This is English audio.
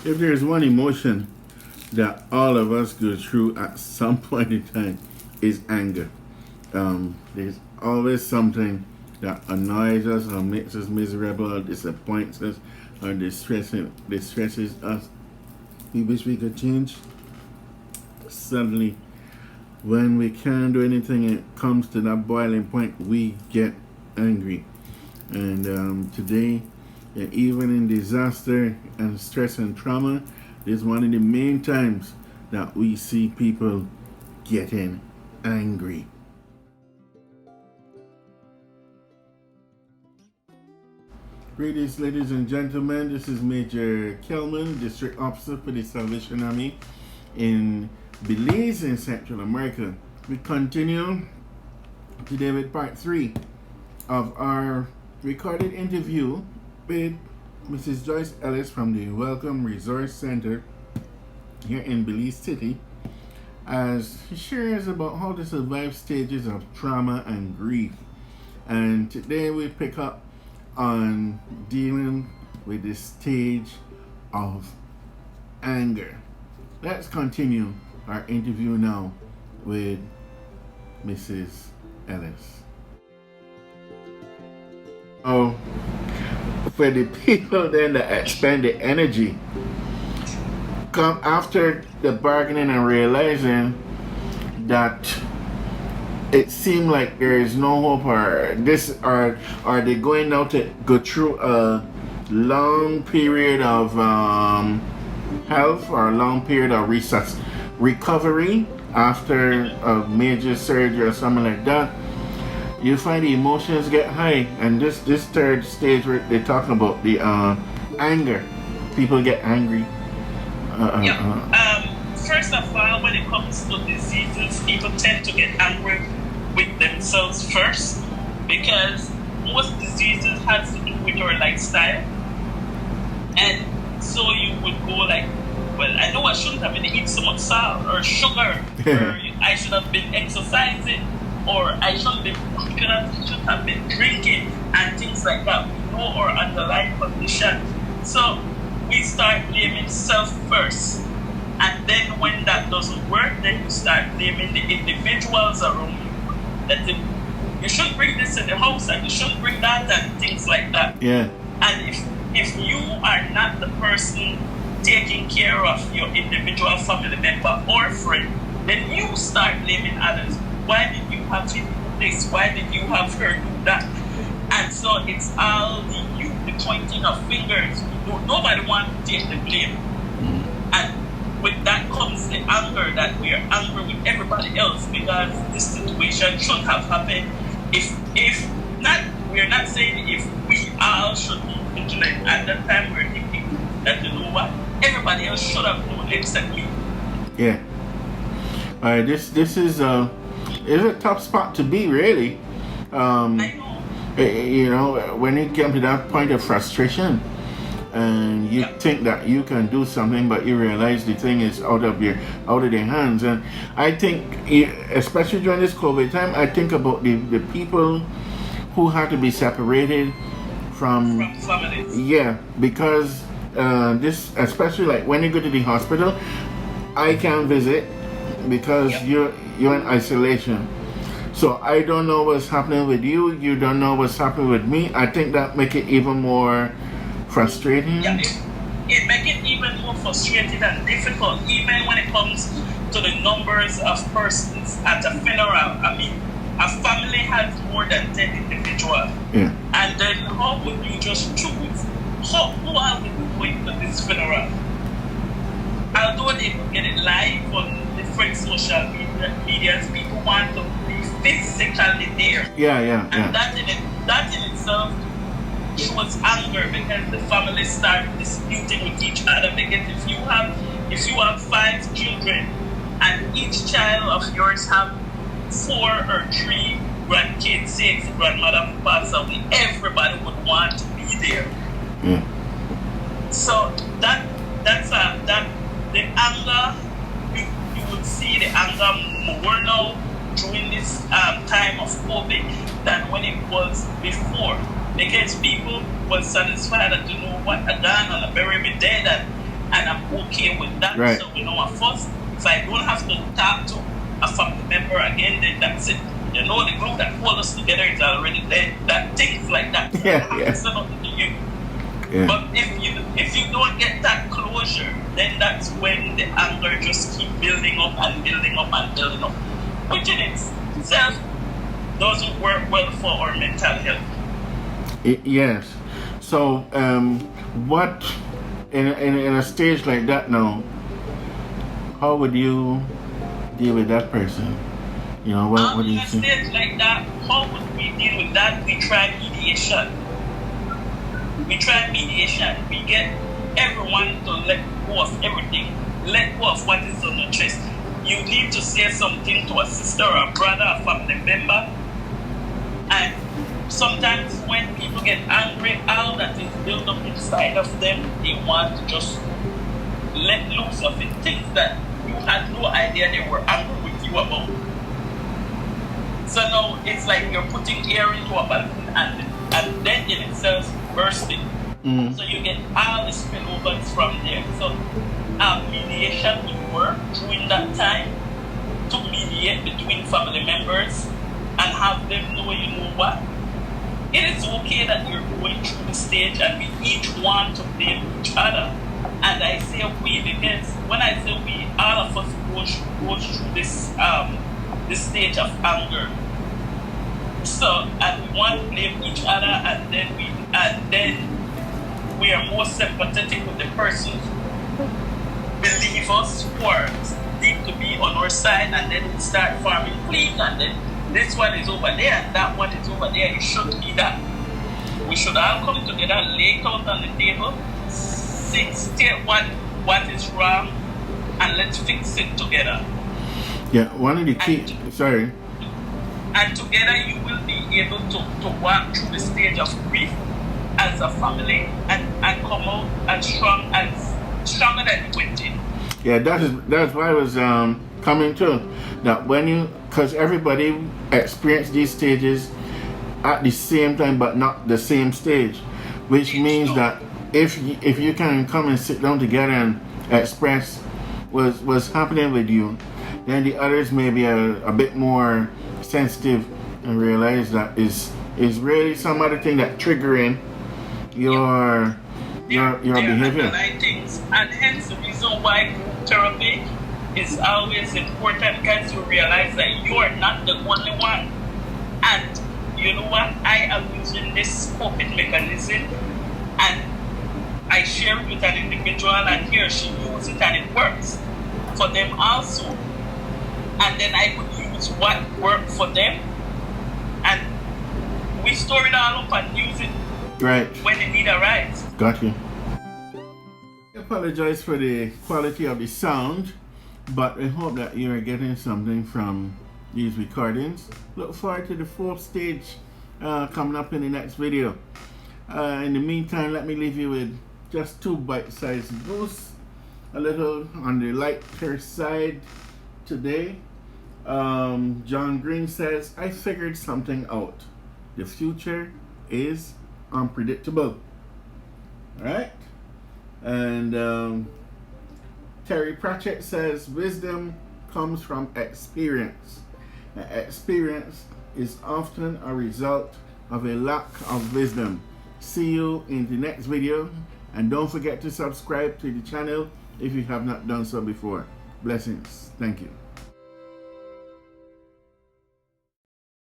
If there's one emotion that all of us go through at some point in time, is anger. There's always something that annoys us or makes us miserable or disappoints us or distresses us. We wish we could change. Suddenly, when we can't do anything and it comes to that boiling point, we get angry. And today, even in disaster and stress and trauma, is one of the main times that we see people getting angry. Greetings, ladies and gentlemen. This is Major Kellman, District Officer for the Salvation Army in Belize in Central America. We continue today with part 3 of our recorded interview with Mrs. Joyce Ellis from the Welcome Resource Center here in Belize City, as she shares about how to survive stages of trauma and grief. And today we pick up on dealing with the stage of anger. Let's continue our interview now with Mrs. Ellis. Oh, for the people then that expend the energy, come after the bargaining and realizing that it seemed like there is no hope, or this, or are they going now to go through a long period of health or a long period of recovery after a major surgery or something like that? You find the emotions get high, and this third stage where they talk about the anger, people get angry. First of all, when it comes to diseases, people tend to get angry with themselves first, because most diseases has to do with your lifestyle. And so you would go like, well, I know I shouldn't have been eating so much salt or sugar, or I should have been exercising, or I shouldn't have been drinking, and things like that. We know our underlying condition. So we start blaming self first. And then when that doesn't work, then you start blaming the individuals around you. That you shouldn't bring this in the house, and you shouldn't bring that, and things like that. Yeah. And if you are not the person taking care of your individual family member or friend, then you start blaming others. Why did you have to do this? Why did you have her do that? And so it's all the pointing of fingers. Nobody wants to take the blame. And with that comes the anger, that we are angry with everybody else because this situation should have happened. If not, we're not saying if we all should be vigilant. At that time, we're thinking that, you know what, everybody else should have known except me. Yeah. This is a tough spot to be, really. I know. You know, when you come to that point of frustration, and you think that you can do something, but you realize the thing is out of their hands. And I think, especially during this COVID time, I think about the people who had to be separated from families. Yeah, because this, especially like when you go to the hospital, I can't visit because you're in isolation. So I don't know what's happening with you. You don't know what's happening with me. I think that make it even more frustrating. Yeah, it makes it even more frustrating and difficult, even when it comes to the numbers of persons at a funeral. I mean, a family has more than 10 individuals. Yeah. And then how would you just choose who are we going to this funeral? Although they could get it live on different social medias, people want to be physically there. Yeah. And that in itself shows anger, because the family start disputing with each other. Because if you have 5 children and each child of yours have 4 or 3 grandkids, say it's the grandmother who passed away, everybody would want to be there. So that the anger, you would see the anger more now during this time of COVID than when it was before. Because people were satisfied that, you know what, I done and I bury me dead, and I'm okay with that. Right. So first, if I don't have to talk to a family member again, then that's it. The glue that holds us together is already there. That things like that. So Yeah, I have to say nothing to you. Yeah. But if you don't get that closure, then that's when the anger just keep building up and building up and building up, which in itself doesn't work well for our mental health. Yes. So, what in a stage like that now? How would you deal with that person? What do you think? In a stage like that, how would we deal with that? We try mediation. We get everyone to let go of everything, let go of what is on your chest. You need to say something to a sister or a brother, a family member. And sometimes when people get angry, all that is built up inside of them, they want to just let loose of it. Things that you had no idea they were angry with you about. So now it's like you're putting air into a balloon and then in itself bursting. Mm. So you get all the spillovers from there. So mediation would work during that time to mediate between family members and have them know, what? It is okay that you're going through the stage and we each want to blame each other. And I say we because when I say we, all of us go through this stage of anger. So, and we want to blame each other, and then we are more sympathetic with the person who believe us, who are deemed to be on our side, and then we start farming please, and then this one is over there, and that one is over there. It shouldn't be that. We should all come together, lay it out on the table, state what is wrong, and let's fix it together. Yeah, one of the key. Sorry. And together you will be able to walk through the stage of grief as a family and come out as stronger than you went in. Yeah, that's why I was coming to that because everybody experience these stages at the same time, but not the same stage, which means that if you can come and sit down together and express what's happening with you, then the others may be a bit more sensitive and realize that is really some other thing that triggering your behavior. Things. And hence the reason why group therapy is always important, because you realize that you are not the only one. And you know what? I am using this coping mechanism and I share it with an individual and he or she uses it and it works for them also. And then I could use what worked for them and we store it all up and use it when the need arises. Got you. I apologize for the quality of the sound, but I hope that you are getting something from these recordings. Look forward to the fourth stage coming up in the next video. In the meantime, let me leave you with just two bite-sized boosts. A little on the lighter side today. John Green says, I figured something out. The future is unpredictable. Alright? And Terry Pratchett says, wisdom comes from experience. And experience is often a result of a lack of wisdom. See you in the next video. And don't forget to subscribe to the channel if you have not done so before. Blessings. Thank you.